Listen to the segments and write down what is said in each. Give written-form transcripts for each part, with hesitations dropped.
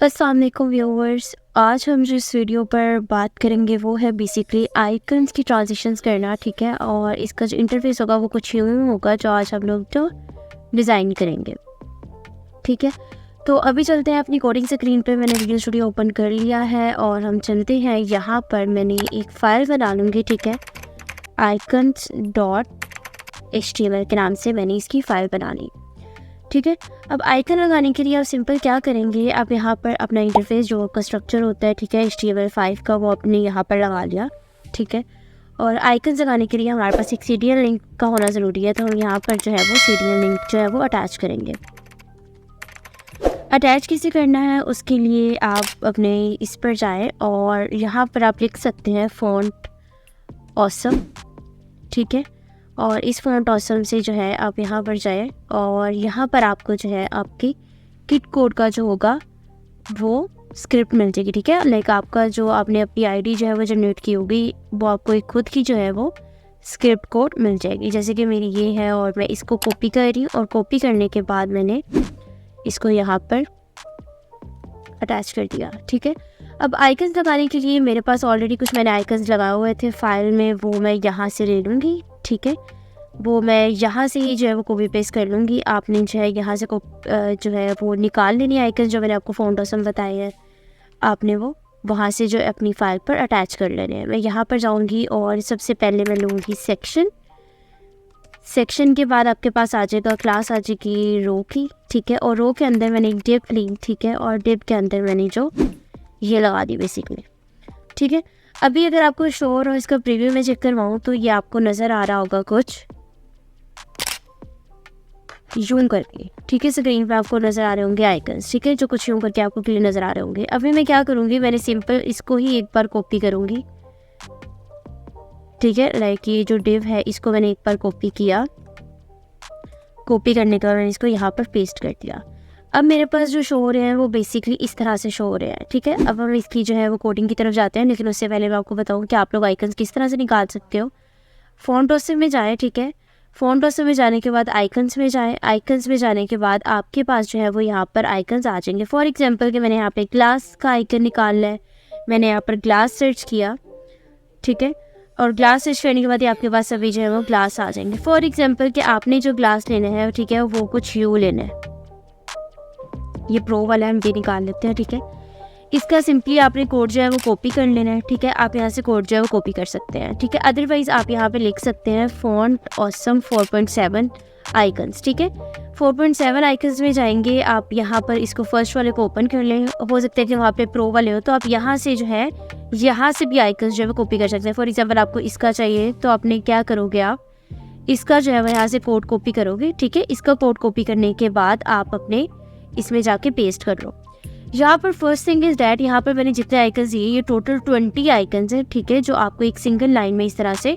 अस्सलाम वालेकुम व्यूअर्स। आज हम जो इस वीडियो पर बात करेंगे वो है बेसिकली आइकन्स की ट्रांजिशंस करना, ठीक है। और इसका जो इंटरफेस होगा वो कुछ यूँ होगा जो आज हम लोग जो डिज़ाइन करेंगे, ठीक है। तो अभी चलते हैं अपनी कोडिंग स्क्रीन पे। मैंने विजुअल स्टूडियो ओपन कर लिया है और हम चलते हैं यहाँ पर। मैंने एक फ़ाइल बना लूँगी, ठीक है। icons.html के नाम से मैंने इसकी फ़ाइल बना ली, ठीक है। अब आइकन लगाने के लिए आप सिंपल क्या करेंगे, आप यहाँ पर अपना इंटरफेस जो का स्ट्रक्चर होता है, ठीक है, HTML5 का, वो अपने यहाँ पर लगा लिया, ठीक है। और आइकन लगाने के लिए हमारे पास एक सीरियल लिंक का होना ज़रूरी है, तो हम यहाँ पर जो है वो सीरियल लिंक जो है वो अटैच करेंगे। अटैच कैसे करना है उसके लिए आप अपने इस पर जाएँ और यहाँ पर आप लिख सकते हैं फ़ॉन्ट ऑसम, ठीक है। और इस फ़ॉन्ट ऑसम से जो है आप यहाँ पर जाएँ और यहाँ पर आपको जो है आपकी किट कोड का जो होगा वो स्क्रिप्ट मिल जाएगी, ठीक है। लाइक आपका जो आपने अपनी आईडी जो है वो जनरेट की होगी, वो आपको एक खुद की जो है वो स्क्रिप्ट कोड मिल जाएगी। जैसे कि मेरी ये है और मैं इसको कॉपी कर रही हूँ और कॉपी करने के बाद मैंने इसको यहाँ पर अटैच कर दिया, ठीक है। अब आइकन्स लगाने के लिए मेरे पास ऑलरेडी कुछ मैंने आइकन्स लगाए हुए थे फाइल में, वो मैं यहाँ से ले लूँगी, ठीक है। वो मैं यहाँ से ही जो है वो कॉपी पेस्ट कर लूँगी। आपने जो है यहाँ से जो है वो निकाल लेनी आइकन जो मैंने आपको फ़ॉन्ट ऑसम बताए हैं, आपने वो वहाँ से जो अपनी फ़ाइल पर अटैच कर लेने हैं। मैं यहाँ पर जाऊँगी और सबसे पहले मैं लूँगी सेक्शन के बाद आपके पास आ जाएगा क्लास, आ जाएगी रो की, ठीक है। और रो के अंदर मैंने एक डिव ली, ठीक है। और डिव के अंदर मैंने जो ये लगा दी बेसिकली, ठीक है। अभी अगर आपको शोर और इसका प्रीव्यू में चेक करवाऊँ तो ये आपको नज़र आ रहा होगा कुछ यूं करके, ठीक है। स्क्रीन पे आपको नज़र आ रहे होंगे आइकन्स, ठीक है, जो कुछ यूं करके आपको क्लियर नज़र आ रहे होंगे। अभी मैं क्या करूँगी, मैंने सिंपल इसको ही एक बार कॉपी करूँगी, ठीक है। लाइक ये जो डिव है इसको मैंने एक बार कॉपी किया, कॉपी करने के बाद मैंने इसको यहाँ पर पेस्ट कर दिया। अब मेरे पास जो शो हो रहे हैं वो बेसिकली इस तरह से शो हो रहे हैं, ठीक है। अब हम इसकी जो है वो कोडिंग की तरफ जाते हैं, लेकिन उससे पहले मैं आपको बताऊँ कि आप लोग आइकन्स किस तरह से निकाल सकते हो। फ़ॉन्ट ऑसम में जाएँ, ठीक है। फ़ॉन्ट ऑसम में जाने के बाद आइकन्स में जाएँ। आइकन्स में जाने के बाद आपके पास जो है वो यहाँ पर आइकन्स आ जाएंगे। फॉर एग्जांपल कि मैंने यहाँ पे ग्लास का आइकन निकालना है, मैंने यहाँ पर ग्लास सर्च किया, ठीक है। और ग्लास सर्च करने के बाद ये आपके पास सभी जो है वो ग्लास आ जाएंगे। फॉर एग्जांपल कि आपने जो ग्लास लेना है, ठीक है, वो कुछ यू लेना है, ये प्रो वाला हम ये निकाल लेते हैं, ठीक है। इसका सिंपली आपने कोड जो है वो कॉपी कर लेना है, ठीक है। आप यहाँ से कोड जो है वो कॉपी कर सकते हैं, ठीक है। अदरवाइज़ आप यहाँ पे लिख सकते हैं फ़ॉन्ट ऑसम 4.7 आइकन्स, ठीक है। 4.7 आइकन्स में जाएंगे आप, यहाँ पर इसको फर्स्ट वाले को ओपन कर लें। हो सकता है कि वहाँ पे प्रो वाले हो, तो आप यहाँ से जो है यहाँ से भी आइकन्स जो है वो कॉपी कर सकते हैं। फॉर एग्जाम्पल आपको इसका चाहिए तो आपने क्या करोगे, आप इसका जो है वो यहाँ से कोड कॉपी करोगे, ठीक है। इसका कोड कॉपी करने के बाद आप अपने इसमें जाके पेस्ट कर लो। यहाँ पर फर्स्ट थिंग इज़ डैट, यहाँ पर मैंने जितने आइकन्स दिए ये टोटल 20 आइकन्स हैं, ठीक है, जो आपको एक सिंगल लाइन में इस तरह से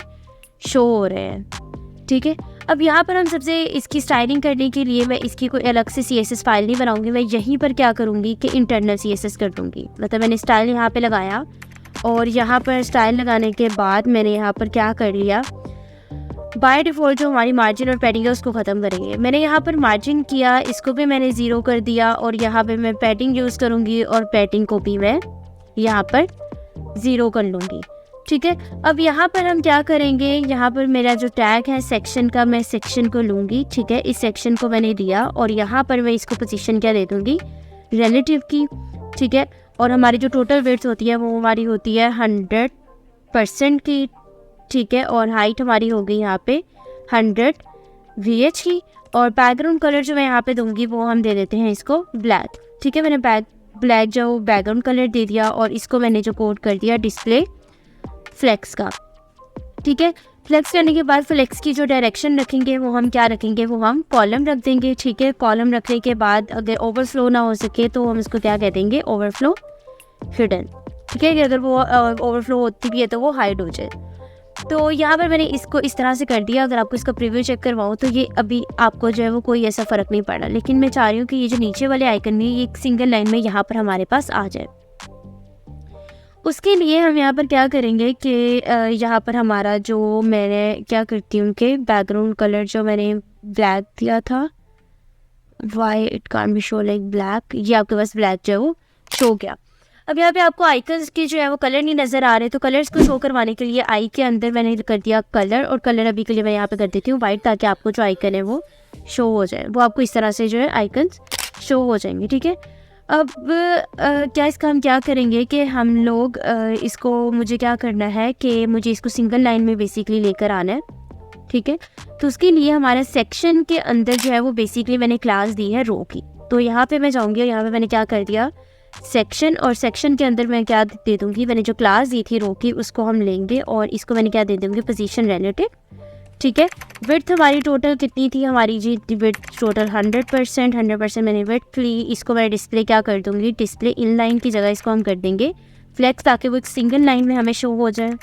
शो हो रहे हैं, ठीक है। अब यहाँ पर हम सबसे इसकी स्टाइलिंग करने के लिए मैं इसकी कोई अलग से CSS फाइल नहीं बनाऊंगी। मैं यहीं पर क्या करूँगी कि इंटरनल CSS कर दूँगी। मतलब मैंने स्टाइल यहाँ पर लगाया और यहाँ पर स्टाइल लगाने के बाद मैंने यहाँ पर क्या कर लिया, बाय डिफ़ॉल्ट जो हमारी मार्जिन और पैडिंग है उसको ख़त्म करेंगे। मैंने यहाँ पर मार्जिन किया, इसको भी मैंने 0 कर दिया और यहाँ पे मैं पैडिंग यूज़ करूँगी और पैडिंग को भी मैं यहाँ पर 0 कर लूँगी, ठीक है। अब यहाँ पर हम क्या करेंगे, यहाँ पर मेरा जो टैग है सेक्शन का, मैं सेक्शन को लूँगी, ठीक है। इस सेक्शन को मैंने दिया और यहाँ पर मैं इसको पोजीशन क्या दे दूँगी, रिलेटिव की, ठीक है। और हमारी जो टोटल विड्थ होती है वो हमारी होती है 100% की, ठीक है। और हाइट हमारी हो गई यहाँ पे 100 VH की। और बैकग्राउंड कलर जो मैं यहाँ पे दूंगी वो हम दे देते हैं इसको ब्लैक, ठीक है। मैंने ब्लैक जो बैकग्राउंड कलर दे दिया और इसको मैंने जो कोड कर दिया डिस्प्ले फ्लेक्स का, ठीक है। फ्लेक्स करने के बाद फ्लेक्स की जो डायरेक्शन रखेंगे वो हम क्या रखेंगे, वो हम कॉलम रख देंगे, ठीक है। कॉलम रखने के बाद अगर ओवरफ्लो ना हो सके तो हम इसको क्या कह देंगे, ओवरफ्लो हिडन, ठीक है। कि अगर वो ओवरफ्लो होती भी है तो वो हाइड हो जाए। तो यहाँ पर मैंने इसको इस तरह से कर दिया। अगर आपको इसका प्रीव्यू चेक करवाऊँ तो ये अभी आपको जो है वो कोई ऐसा फ़र्क नहीं पड़ा, लेकिन मैं चाह रही हूँ कि ये जो नीचे वाले आइकन भी ये एक सिंगल लाइन में यहाँ पर हमारे पास आ जाए। उसके लिए हम यहाँ पर क्या करेंगे कि यहाँ पर हमारा जो मैंने क्या करती हूँ कि बैकग्राउंड कलर जो मैंने ब्लैक दिया था, why it can't be show like black, ये आपके पास ब्लैक जो है वो शो किया। अब यहाँ पे आपको आइकन्स के जो है वो कलर नहीं नज़र आ रहे, तो कलर्स को शो करवाने के लिए आई के अंदर मैंने कर दिया कलर, और कलर अभी के लिए मैं यहाँ पे कर देती हूँ वाइट, ताकि आपको जो आइकन है वो शो हो जाए। वो आपको इस तरह से जो है आइकन्स शो हो जाएंगे, ठीक है। अब क्या इसका हम क्या करेंगे कि हम लोग इसको, मुझे क्या करना है कि मुझे इसको सिंगल लाइन में बेसिकली लेकर आना है, ठीक है। तो उसके लिए हमारे सेक्शन के अंदर जो है वो बेसिकली मैंने क्लास दी है रो की। तो यहाँ पे मैं जाऊँगी और यहाँ पे मैंने क्या कर दिया सेक्शन, और सेक्शन के अंदर मैं क्या दे दूँगी, मैंने जो क्लास दी थी रो की उसको हम लेंगे और इसको मैंने क्या दे दूँगी पोजीशन रिलेटिव, ठीक है। विड्थ हमारी टोटल कितनी थी हमारी जी, विड्थ टोटल 100% मैंने विड्थ ली। इसको मैं डिस्प्ले क्या कर दूँगी, डिस्प्ले इन लाइन की जगह इसको हम कर देंगे फ्लेक्स, ताकि वो एक सिंगल लाइन में हमें शो हो जाए,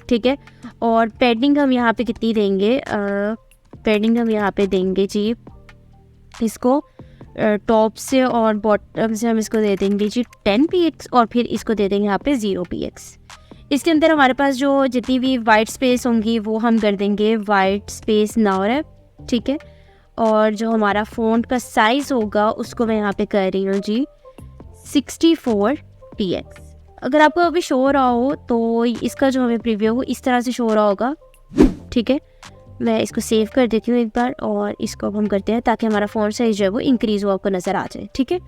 ठीक है। और पैडिंग हम यहाँ पे कितनी देंगे, पैडिंग हम यहाँ पे देंगे जी इसको टॉप से और बॉटम से हम इसको दे देंगे जी 10 px, और फिर इसको दे देंगे यहाँ पे 0 px। इसके अंदर हमारे पास जो जितनी भी वाइट स्पेस होंगी वो हम कर देंगे वाइट स्पेस नाउर, ठीक है। और जो हमारा फ़ॉन्ट का साइज़ होगा उसको मैं यहाँ पे कर रही हूँ जी 64 px। अगर आपको अभी शो हो रहा हो तो इसका जो हमें प्रीव्यू हो इस तरह से शो हो रहा होगा, ठीक है। मैं इसको सेव कर देती हूँ एक बार, और इसको हम करते हैं ताकि हमारा फ़ॉन्ट साइज़ जो है वो इंक्रीज़ हो, आपको नज़र आ जाए, ठीक है।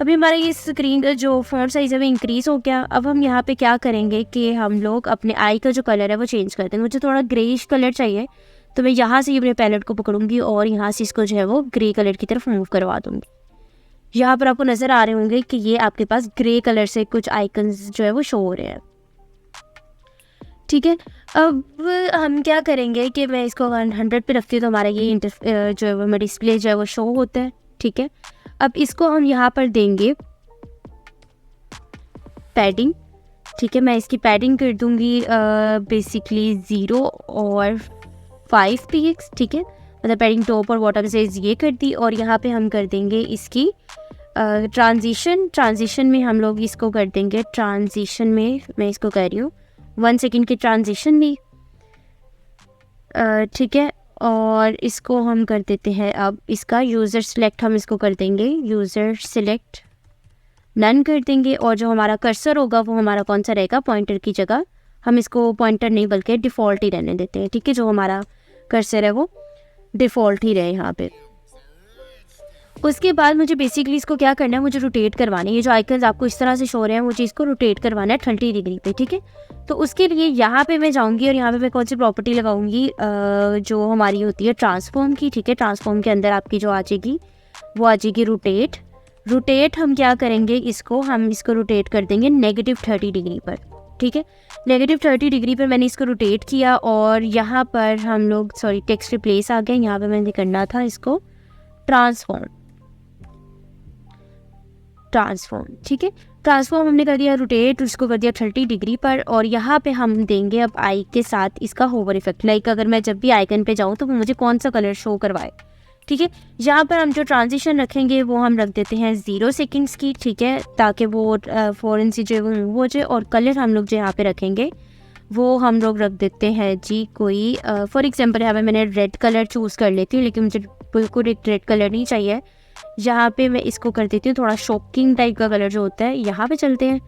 अभी हमारा ये स्क्रीन का जो फ़ॉन्ट साइज़ है वो इंक्रीज़ हो गया। अब हम यहाँ पे क्या करेंगे कि हम लोग अपने आई का जो कलर है वो चेंज कर देंगे। मुझे थोड़ा ग्रेइश कलर चाहिए, तो मैं यहाँ से अपने पैलेट को पकड़ूंगी और यहाँ से इसको जो है वो ग्रे कलर की तरफ मूव करवा दूँगी। यहाँ पर आपको नज़र आ रहे होंगे कि ये आपके पास ग्रे कलर से कुछ आइकन्स जो है वो शो हो रहे हैं, ठीक है। अब हम क्या करेंगे कि मैं इसको 100 पे रखती हूँ, तो हमारा ये जो है वो डिस्प्ले जो है वो शो होता है, ठीक है। अब इसको हम यहाँ पर देंगे पैडिंग, ठीक है। मैं इसकी पैडिंग कर दूँगी बेसिकली 0 और 5 px, ठीक है। मतलब पैडिंग टॉप और बॉटम से ये कर दी, और यहाँ पे हम कर देंगे इसकी ट्रांजिशन में हम लोग इसको कर देंगे, ट्रांजिशन में मैं इसको कर रही हूँ 1 सेकेंड की ट्रांजिशन ली, ठीक है। और इसको हम कर देते हैं अब इसका यूज़र सिलेक्ट, हम इसको कर देंगे यूज़र सिलेक्ट नन कर देंगे, और जो हमारा कर्सर होगा वो हमारा कौन सा रहेगा, पॉइंटर की जगह हम इसको पॉइंटर नहीं बल्कि डिफ़ॉल्ट ही रहने देते हैं, ठीक है। जो हमारा कर्सर है वो डिफ़ॉल्ट ही रहे यहाँ पे। उसके बाद मुझे बेसिकली इसको क्या करना है, मुझे रोटेट करवाना है। ये जो आइकन्स आपको इस तरह से शो रहे हैं मुझे इसको रोटेट करवाना है 30 डिग्री पे, ठीक है। तो उसके लिए यहाँ पे मैं जाऊँगी और यहाँ पे मैं कौन सी प्रॉपर्टी लगाऊंगी, जो हमारी होती है ट्रांसफॉर्म की, ठीक है। ट्रांसफॉर्म के अंदर आपकी जो आ जाएगी वो आ जाएगी रोटेट। हम क्या करेंगे, हम इसको रोटेट कर देंगे -30 डिग्री पर, ठीक है। -30 डिग्री पर मैंने इसको रोटेट किया, और यहाँ पर हम लोग टेक्स्ट रिप्लेस आ गए, यहाँ पर मैंने करना था इसको ट्रांसफॉर्म, ठीक है। ट्रांसफॉर्म हमने कर दिया रोटेट, उसको कर दिया 30 डिग्री पर, और यहाँ पे हम देंगे अब आई के साथ इसका होवर इफेक्ट। लाइक अगर मैं जब भी आइकन पे जाऊँ तो वो मुझे कौन सा कलर शो करवाए, ठीक है। यहाँ पर हम जो ट्रांजिशन रखेंगे वो हम रख देते हैं 0 सेकेंड्स की, ठीक है, ताकि वो फ़ौरन से जो है वो मूव हो जाए। और कलर हम लोग जो यहाँ पे रखेंगे वो हम लोग रख देते हैं जी कोई फॉर एग्जांपल यहाँ पे मैंने रेड कलर चूज़ कर लेती हूँ, लेकिन मुझे बिल्कुल एक रेड कलर नहीं चाहिए। यहाँ पे मैं इसको कर देती हूँ थोड़ा शॉकिंग टाइप का कलर जो होता है, यहाँ पे चलते हैं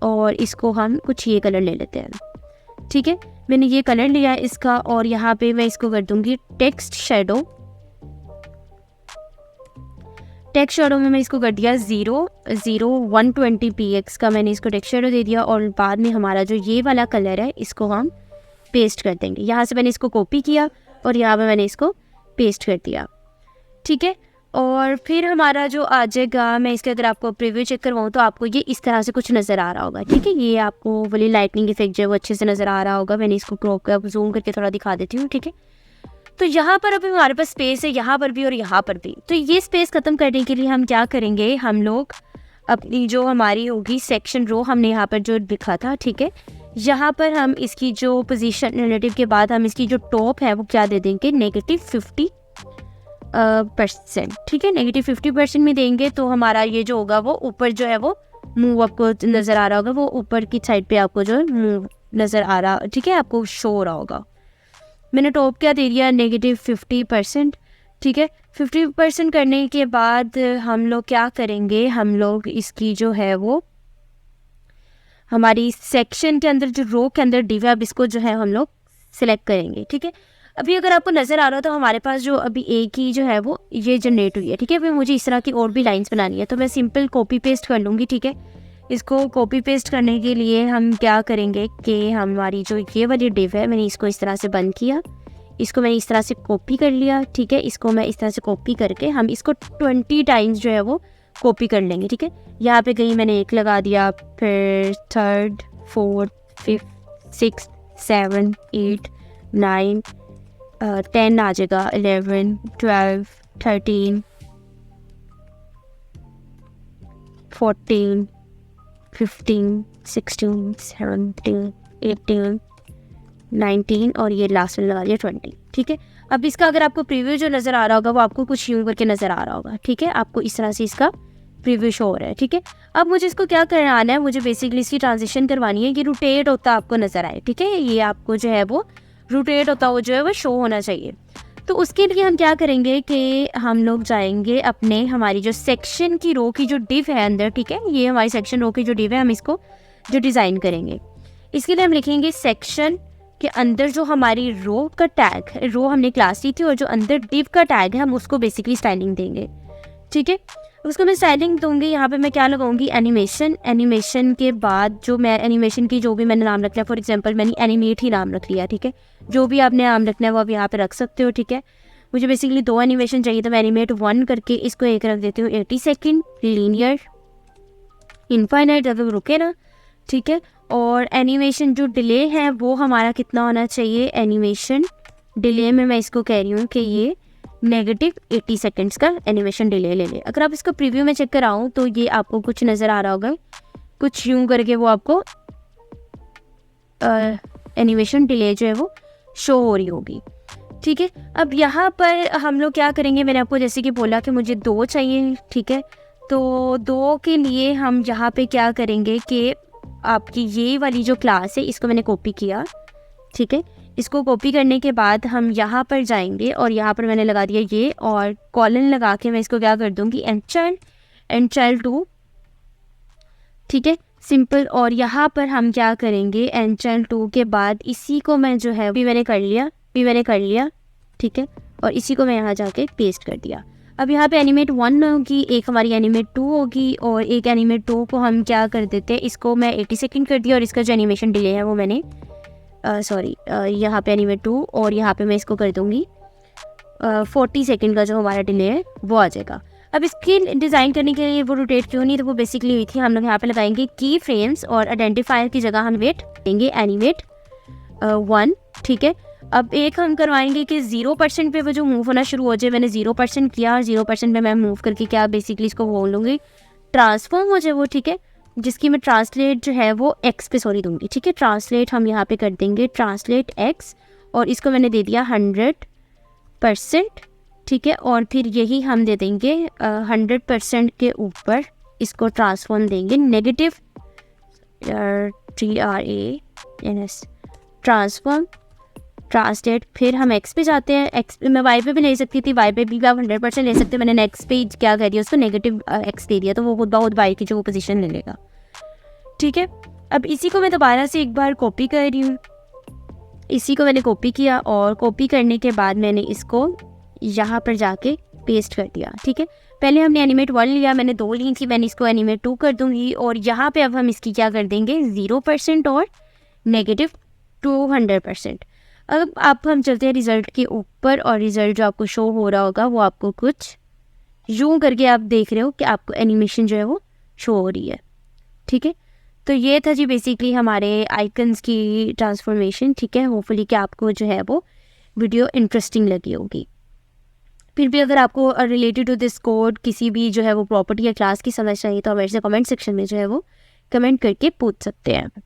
और इसको हम कुछ ये कलर ले लेते हैं, ठीक है। मैंने ये कलर लिया है इसका, और यहाँ पे मैं इसको कर दूँगी टेक्स्ट शेडो में मैं इसको कर दिया 120 px का मैंने इसको टेक्स्ट शेडो दे दिया। और बाद में हमारा जो ये वाला कलर है इसको हम पेस्ट कर देंगे। यहाँ से मैंने इसको कॉपी किया और यहाँ पे मैंने इसको पेस्ट कर दिया, ठीक है। और फिर हमारा जो आ जाएगा, मैं इसके अगर आपको प्रीव्यू चेक करवाऊँ तो आपको ये इस तरह से कुछ नज़र आ रहा होगा, ठीक है। ये आपको वाली लाइटनिंग इफेक्ट जो है वो अच्छे से नज़र आ रहा होगा। मैंने इसको क्रॉप कर जूम करके थोड़ा दिखा देती हूँ, ठीक है। तो यहाँ पर अभी हमारे पास स्पेस है, यहाँ पर भी और यहाँ पर भी। तो ये स्पेस ख़त्म करने के लिए हम क्या करेंगे, हम लोग अपनी जो हमारी होगी सेक्शन रो हमने यहाँ पर जो लिखा था, ठीक है, यहाँ पर हम इसकी जो पोजीशन रिलेटिव के बाद हम इसकी जो टॉप है वो क्या दे देंगे, -50%, ठीक है। -50% में देंगे तो हमारा ये जो होगा वो ऊपर जो है वो मूव आपको नज़र आ रहा होगा, वो ऊपर की साइड पे आपको जो है मूव नज़र आ रहा, ठीक है, आपको शो हो रहा होगा। मैंने टॉप क्या दे दिया, -50%, ठीक है। 50% करने के बाद हम लोग क्या करेंगे, हम लोग इसकी जो है वो हमारी सेक्शन के अंदर जो रो के अंदर डिव है, अब इसको जो है हम लोग सिलेक्ट करेंगे, ठीक है। अभी अगर आपको नज़र आ रहा हो तो हमारे पास जो अभी एक ही जो है वो ये जनरेट हुई है, ठीक है। अभी मुझे इस तरह की और भी लाइंस बनानी है, तो मैं सिंपल कॉपी पेस्ट कर लूँगी, ठीक है। इसको कॉपी पेस्ट करने के लिए हम क्या करेंगे कि हमारी जो ये वाली डिव है, मैंने इसको इस तरह से बंद किया, इसको मैंने इस तरह से कॉपी कर लिया, ठीक है। इसको मैं इस तरह से कॉपी करके हम इसको 20 टाइम्स जो है वो कॉपी कर लेंगे, ठीक है। यहाँ पे कहीं मैंने 1 लगा दिया, फिर 3rd 4th 5th 6th 7th 8th 9 10 आ जाएगा, 11 12 13 14 15 16 17 18 19 और ये लास्ट में लगा दिया 20, ठीक है। अब इसका अगर आपको प्रीव्यू जो नज़र आ रहा होगा वो आपको कुछ यूं करके नज़र आ रहा होगा, ठीक है। आपको इस तरह से इसका प्रीव्यू शो हो रहा है, ठीक है। अब मुझे इसको क्या करना आना है, मुझे बेसिकली इसकी ट्रांजिशन करवानी है कि रोटेट होता आपको नज़र आए, ठीक है। ये आपको जो है वो रोटेट होता वो जो है वो शो होना चाहिए। तो उसके लिए हम क्या करेंगे कि हम लोग जाएंगे अपने हमारी जो सेक्शन की रो की जो डिव है अंदर, ठीक है। ये हमारी सेक्शन रो की जो डिव है, हम इसको जो डिज़ाइन करेंगे, इसके लिए हम लिखेंगे सेक्शन के अंदर जो हमारी रो का टैग है, रो हमने क्लास ली थी और जो अंदर डिव का टैग है हम उसको बेसिकली स्टाइलिंग देंगे, ठीक है। उसको मैं स्टाइलिंग दूंगी, यहाँ पे मैं क्या लगाऊंगी, एनिमेशन। एनिमेशन के बाद जो मैं एनिमेशन की जो भी मैंने नाम रख लिया, फॉर एग्जांपल मैंने एनिमेट ही नाम रख लिया, ठीक है। जो भी आपने नाम रखना है वो आप यहाँ पे रख सकते हो, ठीक है। मुझे बेसिकली 2 एनिमेशन चाहिए, तो मैं एनिमेट 1 करके इसको एक रख देती हूँ 80 सेकेंड, लीनियर इनफाइनाइट, जब रुके ना, ठीक है। और एनिमेशन जो डिले है वो हमारा कितना होना चाहिए, एनिमेशन डिले में मैं इसको कह रही हूँ कि ये -80 सेकेंड्स का एनिमेशन डिले ले ले। अगर आप इसको प्रीव्यू में चेक कराऊँ तो ये आपको कुछ नज़र आ रहा होगा, कुछ यूं करके वो आपको एनिमेशन डिले जो है वो शो हो रही होगी, ठीक है। अब यहाँ पर हम लोग क्या करेंगे, मैंने आपको जैसे कि बोला कि मुझे 2 चाहिए, ठीक है। तो 2 के लिए हम यहाँ पे क्या करेंगे कि आपकी ये वाली जो क्लास है इसको मैंने कॉपी किया, ठीक है। इसको कॉपी करने के बाद हम यहाँ पर जाएंगे और यहाँ पर मैंने लगा दिया ये, और कॉलन लगा के मैं इसको क्या कर दूँगी, एंड चाइल्ड 2, ठीक है, सिंपल। और यहाँ पर हम क्या करेंगे, एंड चाइल्ड 2 के बाद इसी को मैं जो है भी मैंने कर लिया, ठीक है। और इसी को मैं यहाँ जाके पेस्ट कर दिया। अब यहाँ पे एनिमेट 1 होगी, एक हमारी एनिमेट 2 होगी, और एक एनिमेट 2 को हम क्या कर देते हैं, इसको मैं 80 सेकेंड कर दिया और इसका जो एनिमेशन डिले है वो मैंने यहाँ पे एनिमेट 2 और यहाँ पे मैं इसको कर दूँगी 40 सेकेंड का जो हमारा डिले है वो आ जाएगा। अब इसकी डिज़ाइन करने के लिए वो रोटेट क्यों नहीं, तो वो बेसिकली हुई थी, हम लोग यहाँ पे लगाएंगे की फ्रेम्स और आइडेंटिफायर की जगह हम वेट देंगे एनिमेट 1, ठीक है। अब एक हम करवाएंगे कि 0% पे वो जो मूव होना शुरू हो जाए, मैंने 0% किया और 0% पे मैं मूव करके क्या बेसिकली इसको बोल लूँगी ट्रांसफॉर्म हो जाए वो, ठीक है। जिसकी मैं ट्रांसलेट जो है वो एक्स पे दूंगी, ठीक है। ट्रांसलेट हम यहाँ पे कर देंगे ट्रांसलेट एक्स, और इसको मैंने दे दिया 100%, ठीक है। और फिर यही हम दे देंगे 100% के ऊपर इसको ट्रांसफॉर्म देंगे नेगेटिव TRANS ट्रांसफॉर्म ट्रांसलेट। फिर हम एक्स पे जाते हैं, एक्स मैं वाई पे भी ले सकती थी, वाई पे भी आप 100% ले सकते हैं, मैंने नेक्स्ट पे क्या कर दिया उसको नेगेटिव एक्स दे दिया, तो वो खुद बहुत वाई की जो पोजीशन ले लेगा, ठीक है। अब इसी को मैं दोबारा से एक बार कॉपी कर रही हूँ, इसी को मैंने कॉपी किया और कॉपी करने के बाद मैंने इसको यहाँ पर जाके पेस्ट कर दिया, ठीक है। पहले हमने एनिमेट 1 लिया, मैंने 2 ली थी, मैंने इसको एनिमेट 2 कर दूँगी, और यहाँ पर अब हम इसकी क्या कर देंगे 0% और -200%। अब आप हम चलते हैं रिज़ल्ट के ऊपर, और रिज़ल्ट जो आपको शो हो रहा होगा वो आपको कुछ यूं करके आप देख रहे हो कि आपको एनिमेशन जो है वो शो हो रही है, ठीक है। तो ये था जी बेसिकली हमारे आइकन्स की ट्रांसफॉर्मेशन, ठीक है। होपफुली कि आपको जो है वो वीडियो इंटरेस्टिंग लगी होगी। फिर भी अगर आपको रिलेटेड टू दिस कोड किसी भी जो है वो प्रॉपर्टी या क्लास की समझ चाहिए तो आप मेरे से कमेंट सेक्शन में जो है वो कमेंट करके पूछ सकते हैं।